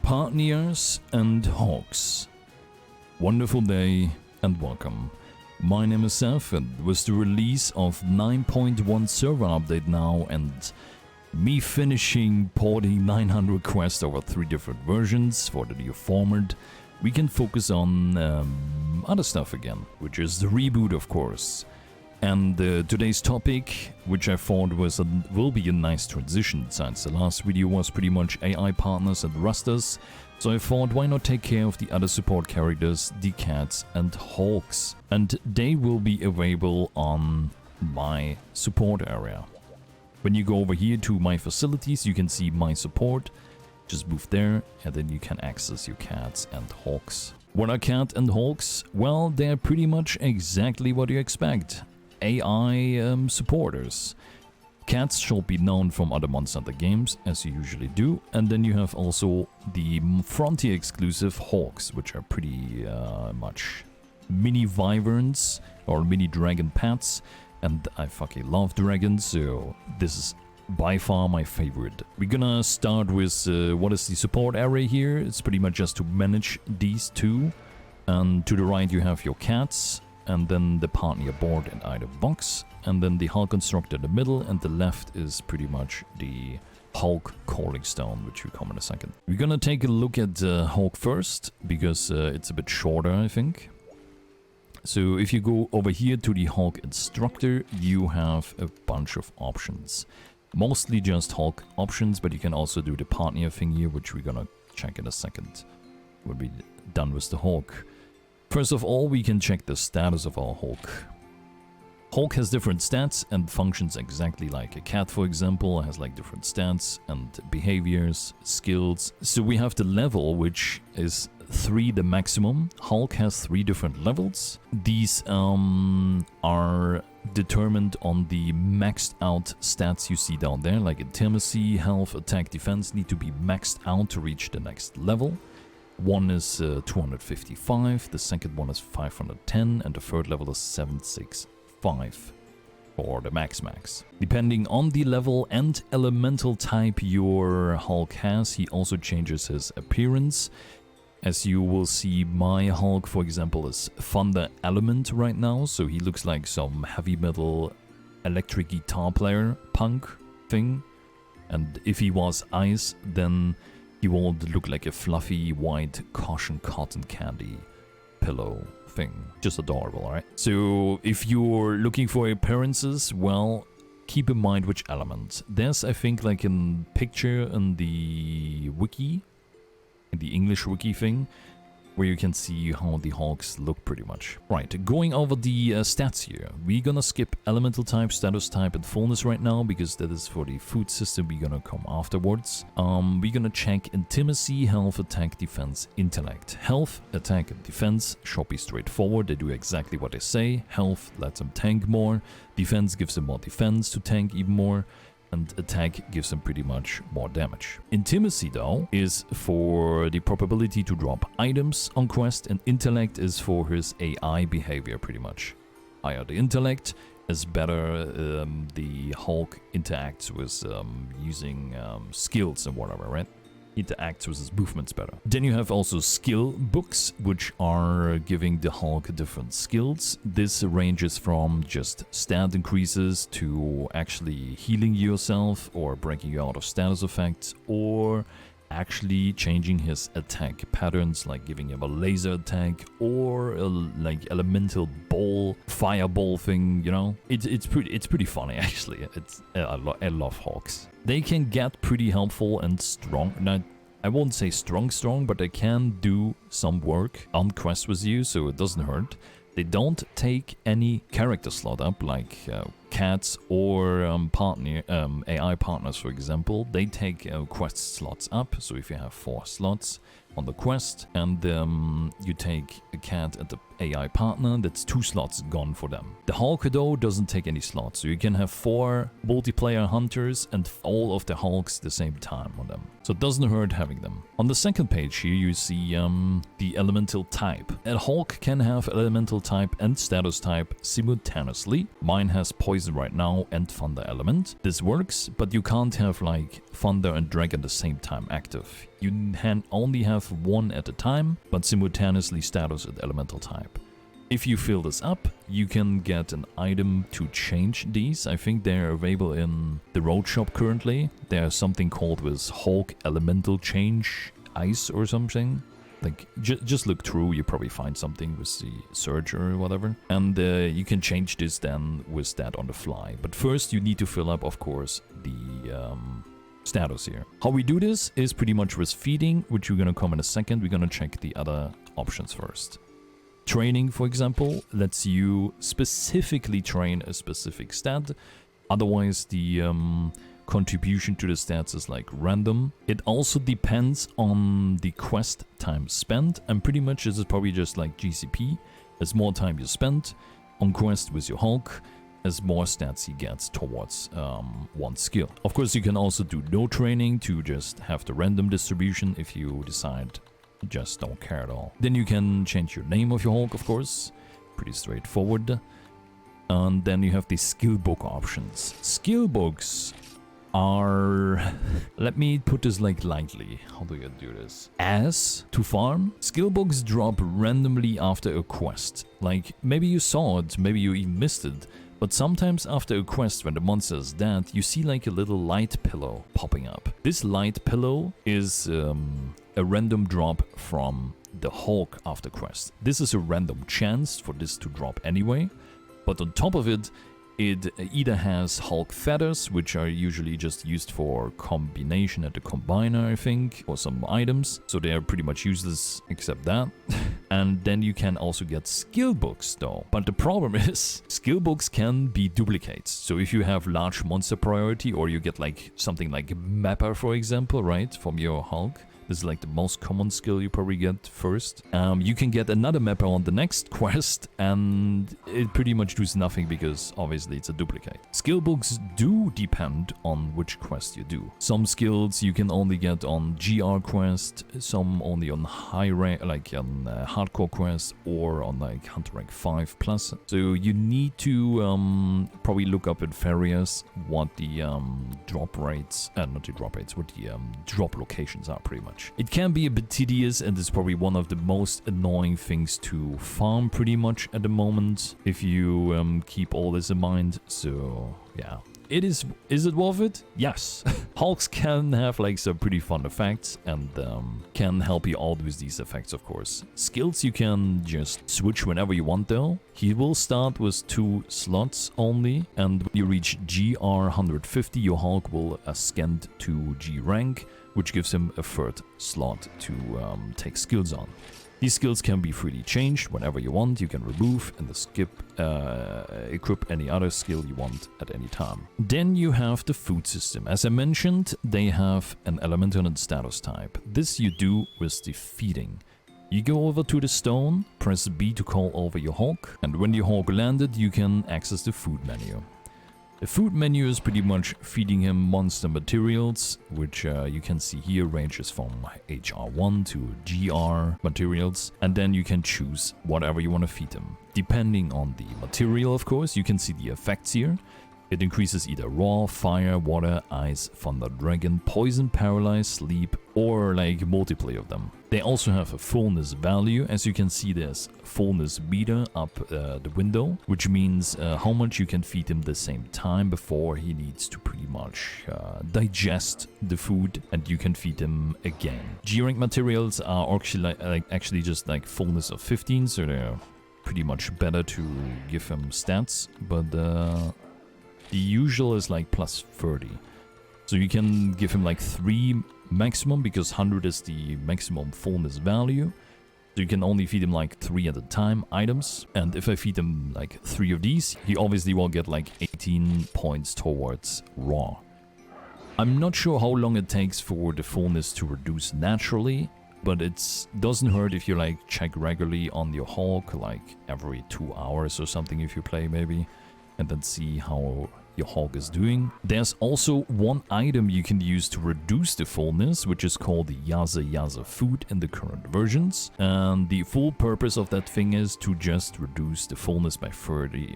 Partnyas and Halks. Wonderful day and welcome. My name is Seth, and with the release of 9.1 server update now and me finishing porting 900 quests over 3 different versions for the new format, we can focus on other stuff again, which is the reboot, of course. And today's topic, which I thought will be a nice transition, since the last video was pretty much AI partners and rusters, so I thought why not take care of the other support characters, the cats and Halks. And they will be available on my support area. When you go over here to my facilities, you can see my support. Just move there and then you can access your cats and Halks. What are cat and Halks? Well, they're pretty much exactly what you expect. AI supporters. Cats shall be known from other Monster Hunter games, as you usually do, and then you have also the Frontier exclusive Halks, which are pretty much mini wyverns or mini dragon pets, and I fucking love dragons, so this is by far my favorite. We're gonna start with what is the support area here. It's pretty much just to manage these two, and to the right you have your cats, and then the partner board and item box, and then the Hulk constructor in the middle, and the left is pretty much the Hulk calling stone, which will come in a second. We're gonna take a look at Hulk first, because it's a bit shorter, I think. So if you go over here to the Hulk instructor, you have a bunch of options. Mostly just Hulk options, but you can also do the partner thing here, which we're gonna check in a second when we're done with the Hulk. First of all, we can check the status of our Hulk. Hulk has different stats and functions exactly like a cat, for example, has like different stats and behaviors, skills. So we have the level, which is 3 the maximum. Hulk has 3 different levels. These are determined on the maxed out stats you see down there, like intimacy, health, attack, defense need to be maxed out to reach the next level. One is 255, the second one is 510, and the third level is 765 for the max. Depending on the level and elemental type your Hulk has, he also changes his appearance. As you will see, my Hulk, for example, is Thunder Element right now, so he looks like some heavy metal electric guitar player punk thing. And if he was ice, then he won't look like a fluffy white caution cotton candy pillow thing. Just adorable, alright? So if you're looking for appearances, well, keep in mind which element. There's, I think, like a picture in the wiki, in the English wiki thing, where you can see how the Hulks look pretty much. Right, going over the stats here. We're gonna skip elemental type, status type, and fullness right now, because that is for the food system. We're gonna come afterwards. We're gonna check intimacy, health, attack, defense, intellect. Health, attack, and defense should be straightforward. They do exactly what they say. Health lets them tank more. Defense gives them more defense to tank even more. And attack gives them pretty much more damage. Intimacy, though, is for the probability to drop items on quest, and intellect is for his AI behavior, pretty much. Higher the intellect, is better the Hulk interacts with using skills and whatever, right? Interacts with his movements better. Then you have also skill books, which are giving the Hulk different skills. This ranges from just stat increases to actually healing yourself or breaking you out of status effects, or actually changing his attack patterns, like giving him a laser attack or a like elemental ball, fireball thing, you know? It's pretty funny, actually. I love Hawks. They can get pretty helpful and strong. Now, I won't say strong, but they can do some work on quest with you, so it doesn't hurt. They don't take any character slot up, like cats or AI partners, for example. They take quest slots up, so if you have 4 slots on the quest, and you take a cat and the AI partner, that's 2 slots gone for them. The Hulk, though, doesn't take any slots, so you can have 4 multiplayer hunters and all of the Hulks the same time on them. So it doesn't hurt having them. On the second page here, you see the elemental type. A Hulk can have elemental type and status type simultaneously. Mine has poison poison right now and thunder element. This works, but you can't have like thunder and dragon at the same time active. You can only have one at a time, but simultaneously status at elemental type. If you fill this up, you can get an item to change these. I think they're available in the road shop currently. There's something called with Hulk Elemental Change Ice or something. Like, just look through, you probably find something with the search or whatever. And you can change this then with that on the fly. But first you need to fill up, of course, the status here. How we do this is pretty much with feeding, which we're gonna come in a second. We're gonna check the other options first. Training, for example, lets you specifically train a specific stat. Otherwise, the contribution to the stats is like random. It also depends on the quest time spent, and pretty much this is probably just like GCP. As more time you spend on quest with your Hulk, as more stats he gets towards one skill. Of course, you can also do no training to just have the random distribution if you decide you just don't care at all. Then you can change your name of your Hulk, of course. Pretty straightforward. And then you have the skill book options. Skill books are, let me put this like lightly. How do you do this? As to farm, skill books drop randomly after a quest. Like, maybe you saw it, maybe you even missed it, but sometimes after a quest when the monster is dead, you see like a little light pillow popping up. This light pillow is a random drop from the Hulk after quest. This is a random chance for this to drop anyway, but on top of it, it either has Hulk feathers, which are usually just used for combination at the combiner, I think, or some items. So they are pretty much useless except that. And then you can also get skill books though. But the problem is, skill books can be duplicates. So if you have large monster priority, or you get like something like Mapper, for example, right, from your Hulk. This is like the most common skill you probably get first. You can get another mapper on the next quest, and it pretty much does nothing because obviously it's a duplicate. Skill books do depend on which quest you do. Some skills you can only get on GR quest, some only on high rank, like on hardcore quest, or on like Hunter rank 5+. So you need to probably look up at various what the drop rates, not the drop rates, what the drop locations are pretty much. It can be a bit tedious, and it's probably one of the most annoying things to farm pretty much at the moment if you keep all this in mind. So yeah, is it worth it? Yes. Hulks can have like some pretty fun effects, and can help you out with these effects, of course. Skills you can just switch whenever you want though. He will start with 2 slots only, and when you reach GR 150, your Hulk will ascend to G rank, which gives him a 3rd slot to take skills on. These skills can be freely changed whenever you want. You can remove and equip any other skill you want at any time. Then you have the food system. As I mentioned, they have an elemental and status type. This you do with the feeding. You go over to the stone, press B to call over your Hulk, and when your Hulk landed, you can access the food menu. The food menu is pretty much feeding him monster materials, which you can see here ranges from HR1 to GR materials, and then you can choose whatever you want to feed him. Depending on the material, of course, you can see the effects here. It increases either raw, fire, water, ice, thunder, dragon, poison, paralyze, sleep, or like multiple of them. They also have a fullness value. As you can see, there's fullness meter up the window, which means how much you can feed him the same time before he needs to pretty much digest the food, and you can feed him again. G-rank materials are actually just like fullness of 15, so they're pretty much better to give him stats, but the usual is like plus 30. So you can give him like 3 maximum, because 100 is the maximum fullness value. So you can only feed him like 3 at a time items. And if I feed him like 3 of these, he obviously will get like 18 points towards raw. I'm not sure how long it takes for the fullness to reduce naturally, but it doesn't hurt if you like check regularly on your Hulk, like every 2 hours or something if you play maybe, and then see how your Hulk is doing. There's also one item you can use to reduce the fullness, which is called the Yaza food in the current versions. And the full purpose of that thing is to just reduce the fullness by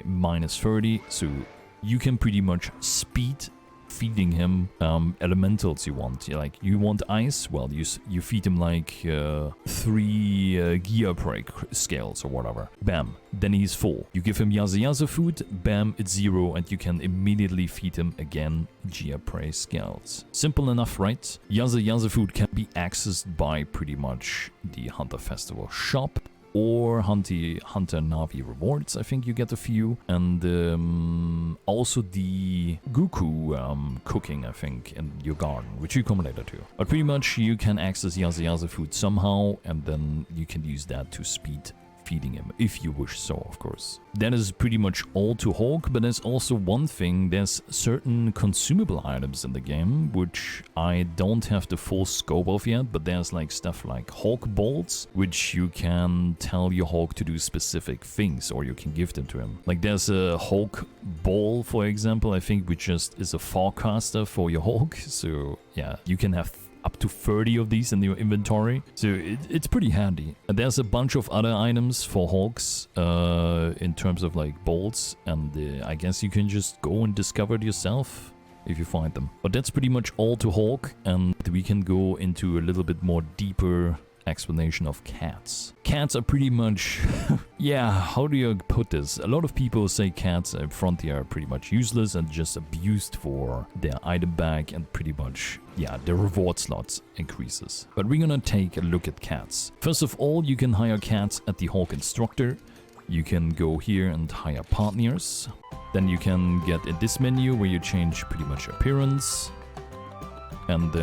minus 30. So you can pretty much speed feeding him elementals you want. Like, you want ice, well, you feed him like 3 gear break scales or whatever. Bam, then he's full. You give him Yaza food, bam, it's 0, and you can immediately feed him again gear prey scales. Simple enough, right? Yaza food can be accessed by pretty much the Hunter Festival shop, or Hunter Navi rewards. I think you get a few, and also the Goku cooking, I think, in your garden, which you come later to. But pretty much you can access Yaza food somehow, and then you can use that to speed feeding him, if you wish so, of course. That is pretty much all to Hulk, but there's also one thing. There's certain consumable items in the game, which I don't have the full scope of yet, but there's like stuff like Hulk bolts, which you can tell your Hulk to do specific things, or you can give them to him. Like, there's a Hulk ball, for example, I think, which just is a forecaster for your Hulk. So yeah, you can have up to 30 of these in your inventory, so it's pretty handy. And there's a bunch of other items for Hulks in terms of like bolts, and I guess you can just go and discover it yourself if you find them. But that's pretty much all to Hulk, and we can go into a little bit more deeper explanation of cats. Cats are pretty much yeah, how do you put this? A lot of people say cats at Frontier are pretty much useless and just abused for their item bag, and pretty much, yeah, the reward slots increases. But we're gonna take a look at cats. First of all, you can hire cats at the Hulk Instructor. You can go here and hire partners. Then you can get in this menu where you change pretty much appearance and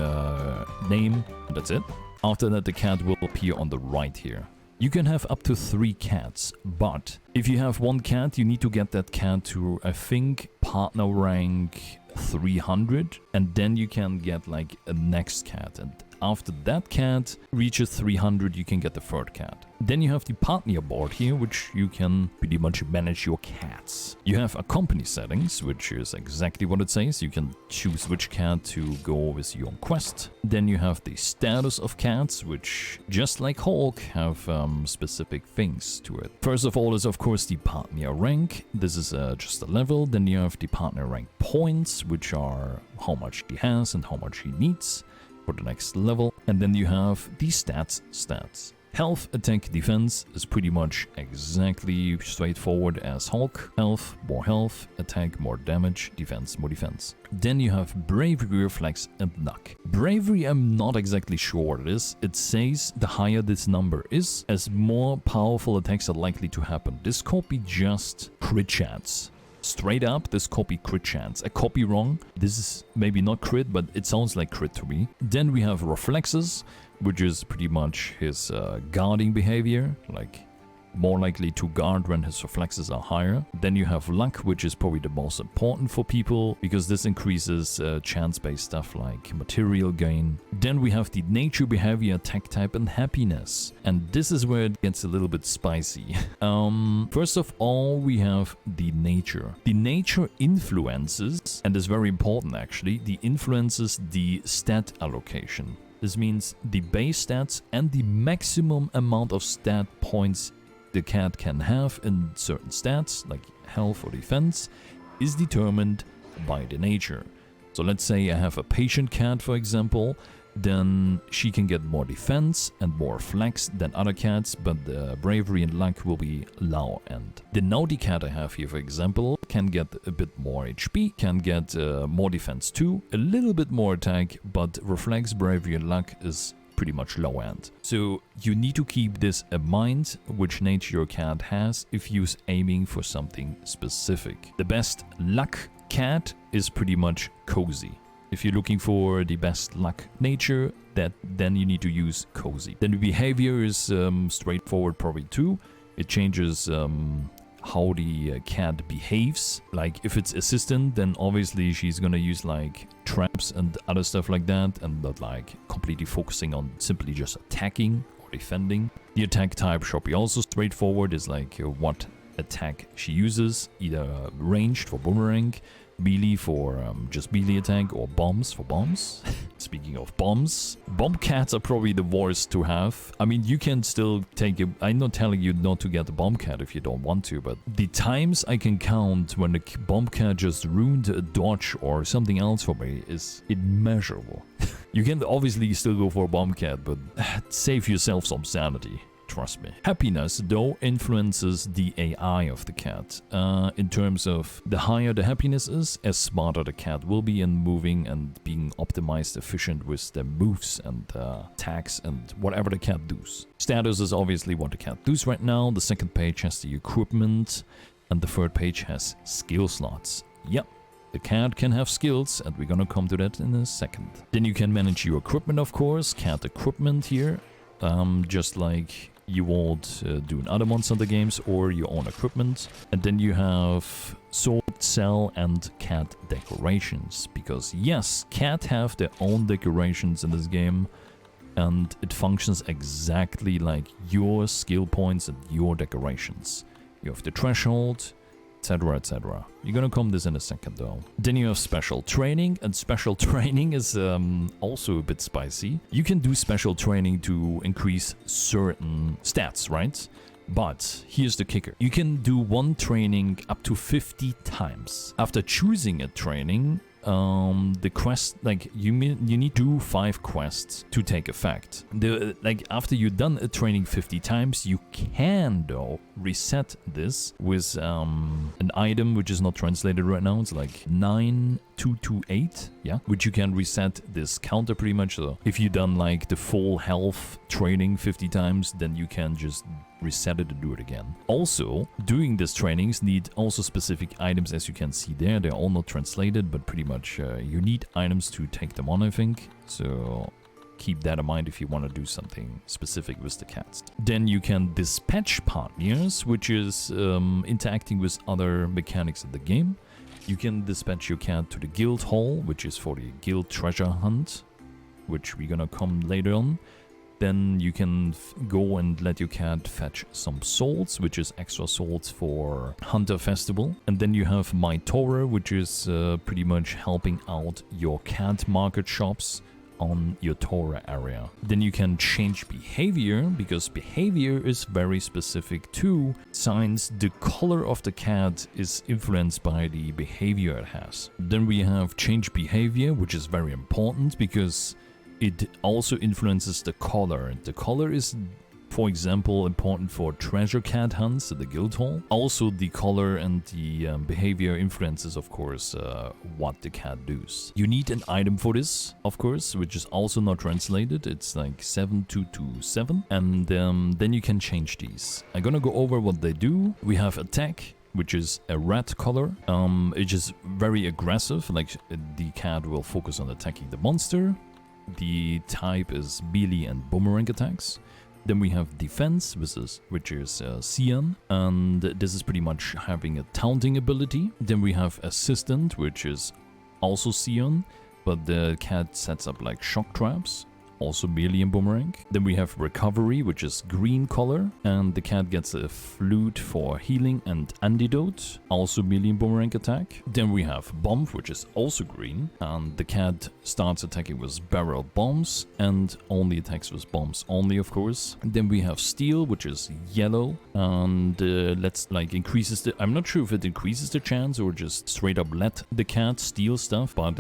name, and that's it. After that, the cat will appear on the right here. You can have up to 3 cats, but if you have 1 cat, you need to get that cat to, I think, partner rank 300, and then you can get like a next cat, and after that cat reaches 300, you can get the 3rd cat. Then you have the partner board here, which you can pretty much manage your cats. You have a company settings, which is exactly what it says. You can choose which cat to go with your quest. Then you have the status of cats, which, just like Hulk, have specific things to it. First of all is, of course, the partner rank. This is just a level. Then you have the partner rank points, which are how much he has and how much he needs for the next level. And then you have the stats. Health, attack, defense is pretty much exactly straightforward as Hulk. Health, more health, attack, more damage, defense, more defense. Then you have bravery, reflex, and luck. Bravery, I'm not exactly sure what it is. It says the higher this number is, as more powerful attacks are likely to happen. This could be just crit chance. Straight up, this could be crit chance. I could be wrong. This is maybe not crit, but it sounds like crit to me. Then we have reflexes, which is pretty much his guarding behavior, like more likely to guard when his reflexes are higher. Then you have luck, which is probably the most important for people, because this increases chance-based stuff like material gain. Then we have the nature, behavior, attack type, and happiness. And this is where it gets a little bit spicy. First of all, we have the nature. The nature influences, and is very important actually, the influences the stat allocation. This means the base stats and the maximum amount of stat points the cat can have in certain stats, like health or defense, is determined by the nature. So let's say I have a patient cat, for example, then she can get more defense and more flex than other cats, but the bravery and luck will be low end. The naughty cat I have here, for example, can get a bit more HP, can get more defense too, a little bit more attack, but reflex, bravery and luck is pretty much low end. So you need to keep this in mind, which nature your cat has, if you're aiming for something specific. The best luck cat is pretty much Cozy. If you're looking for the best luck nature, then you need to use Cozy. Then the behavior is straightforward probably too. It changes how the cat behaves. Like if it's assistant, then obviously she's gonna use like traps and other stuff like that, and not like completely focusing on simply just attacking or defending. The attack type should be also straightforward, is like what attack she uses, either ranged for boomerang, melee for just melee attack, or bombs for bombs. Speaking of bombs, bomb cats are probably the worst to have. I mean, you can still take it. I'm not telling you not to get the bomb cat if you don't want to, but the times I can count when the bomb cat just ruined a dodge or something else for me is immeasurable. You can obviously still go for a bomb cat, but save yourself some sanity. Trust me. Happiness, though, influences the AI of the cat. In terms of the higher the happiness is, as smarter the cat will be in moving and being optimized, efficient with the moves and attacks and whatever the cat does. Status is obviously what the cat does right now. The second page has the equipment, and the third page has skill slots. Yep. The cat can have skills, and we're gonna come to that in a second. Then you can manage your equipment, of course. Cat equipment here. Just like you would do in other Monster Hunter games, or your own equipment. And then you have sword, cell, and cat decorations. Because yes, cat have their own decorations in this game, and it functions exactly like your skill points and your decorations. You have the threshold, etc, etc. You're gonna come this in a second though. Then you have special training, and special training is also a bit spicy. You can do special training to increase certain stats, right? But here's the kicker. You can do one training up to 50 times. After choosing a training, the quest, like you need to do 5 quests to take effect. After you've done a training 50 times, you can though reset this with an item which is not translated right now. It's like 9228, yeah, which you can reset this counter pretty much. So if you've done like the full health training 50 times, then you can just reset it and do it again. Also, doing these trainings need also specific items, as you can see there. They're all not translated, but pretty much you need items to take them on, I think. So keep that in mind if you want to do something specific with the cats. Then you can dispatch partners, which is interacting with other mechanics of the game. You can dispatch your cat to the guild hall, which is for the guild treasure hunt, which we're gonna come later on. Then you can go and let your cat fetch some souls, which is extra souls for Hunter Festival. And then you have My Torah, which is pretty much helping out your cat market shops on your Torah area. Then you can change behavior, because behavior is very specific too, since the color of the cat is influenced by the behavior it has. Then we have change behavior, which is very important because it also influences the color. The color is, for example, important for treasure cat hunts at the guild hall. Also, the color and the behavior influences, of course, what the cat does. You need an item for this, of course, which is also not translated. It's like 7227. And then you can change these. I'm gonna go over what they do. We have attack, which is a red color. It's just very aggressive. Like the cat will focus on attacking the monster. The type is melee and boomerang attacks. Then we have defense, which is Xian, and this is pretty much having a taunting ability. Then we have assistant, which is also Xian, but the cat sets up like shock traps, also melee and boomerang. Then we have recovery, which is green color, and the cat gets a flute for healing and antidote, also melee and boomerang attack. Then we have bomb, which is also green, and the cat starts attacking with barrel bombs and only attacks with bombs only, of course. Then we have steel, which is yellow, and increases the, I'm not sure if it increases the chance or just straight up let the cat steal stuff, but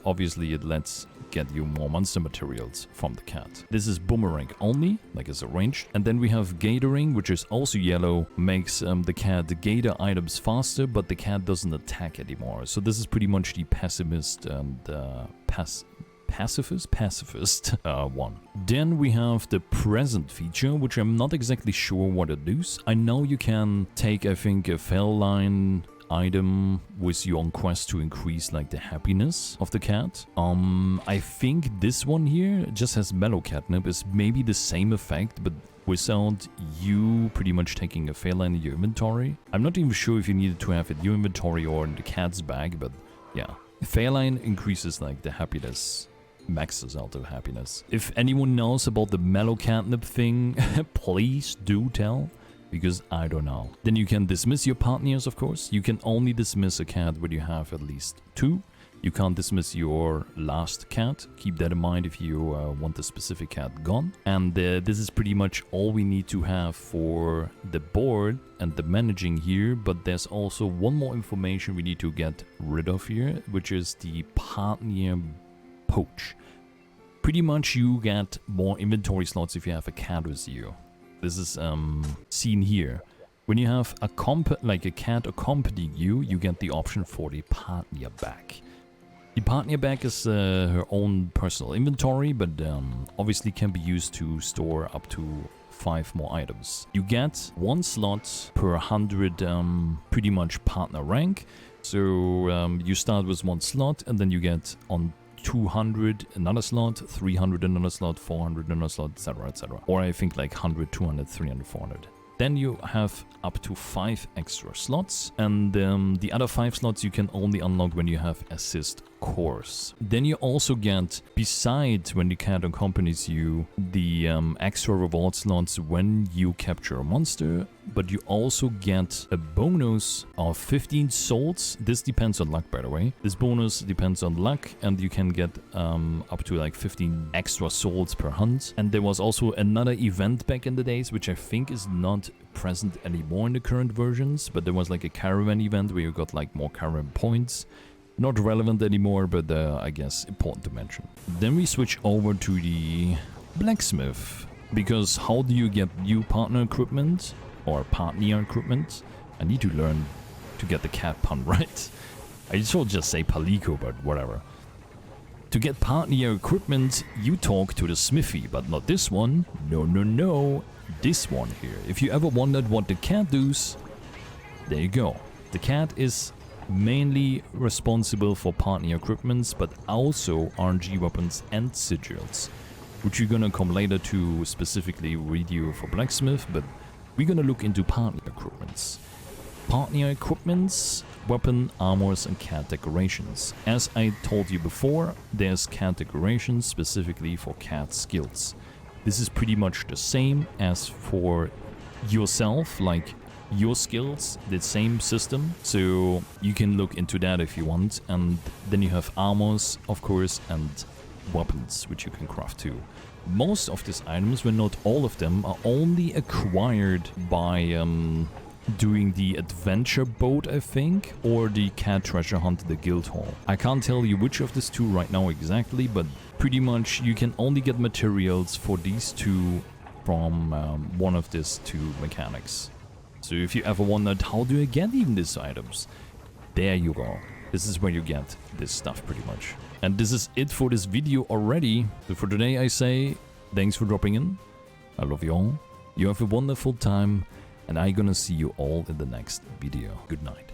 obviously it lets get you more monster materials from the cat. This is boomerang only, like it's arranged. And then we have gathering, which is also yellow, makes the cat gather items faster, but the cat doesn't attack anymore. So this is pretty much the pessimist and pacifist one. Then we have the present feature, which I'm not exactly sure what it does. I know you can take, I think, a feline item with you on quest to increase like the happiness of the cat. I think this one here just has mellow catnip, is maybe the same effect, but without you pretty much taking a feline in your inventory. I'm not even sure if you needed to have it in your inventory or in the cat's bag, but yeah. Feline increases like the happiness, maxes out the happiness. If anyone knows about the mellow catnip thing, please do tell. because I don't know. Then you can dismiss your partners, of course. You can only dismiss a cat when you have at least 2. You can't dismiss your last cat. Keep that in mind if you want a specific cat gone. And this is pretty much all we need to have for the board and the managing here. But there's also one more information we need to get rid of here, which is the partner poach. Pretty much you get more inventory slots if you have a cat with you. This is seen here. When you have a cat accompanying you, you get the option for the partner bag. The partner bag is her own personal inventory, but obviously can be used to store up to 5 more items. You get 1 slot per 100 pretty much partner rank. So you start with 1 slot and then you get on 200 another slot, 300 another slot, 400 another slot, etc, etc. Or I think like 100, 200, 300, 400. Then you have up to 5 extra slots, and the other 5 slots you can only unlock when you have assist cores. Then you also get, besides when the cat accompanies you, the extra reward slots when you capture a monster, but you also get a bonus of 15 souls. This depends on luck, by the way. This bonus depends on luck, and you can get up to like 15 extra souls per hunt. And there was also another event back in the days, which I think is not present anymore in the current versions, but there was like a caravan event where you got like more caravan points. Not relevant anymore, but I guess important to mention. Then we switch over to the blacksmith, because how do you get new partner equipment or partner equipment? I need to learn to get the cat pun right. I should just say Palico, but whatever. To get partner equipment, you talk to the smithy, but not this one. No, no, no. This one here. If you ever wondered what the cat does, there you go. The cat is mainly responsible for partner equipments, but also RNG weapons and sigils, which we're gonna come later to specifically review for blacksmith, but we're gonna look into partner equipments. Partner equipments, weapon, armors, and cat decorations. As I told you before, there's cat decorations specifically for cat skills. This is pretty much the same as for yourself, like your skills, the same system, so you can look into that if you want. And then you have armors, of course, and weapons, which you can craft too. Most of these items, when not all of them, are only acquired by doing the adventure boat, I think, or the cat treasure hunt, the guild hall. I can't tell you which of these two right now exactly, but pretty much you can only get materials for these two from one of these 2 mechanics. So if you ever wondered how do I get even these items, there you go. This is where you get this stuff pretty much. And this is it for this video already. So for today I say thanks for dropping in. I love you all. You have a wonderful time, and I'm gonna see you all in the next video. Good night.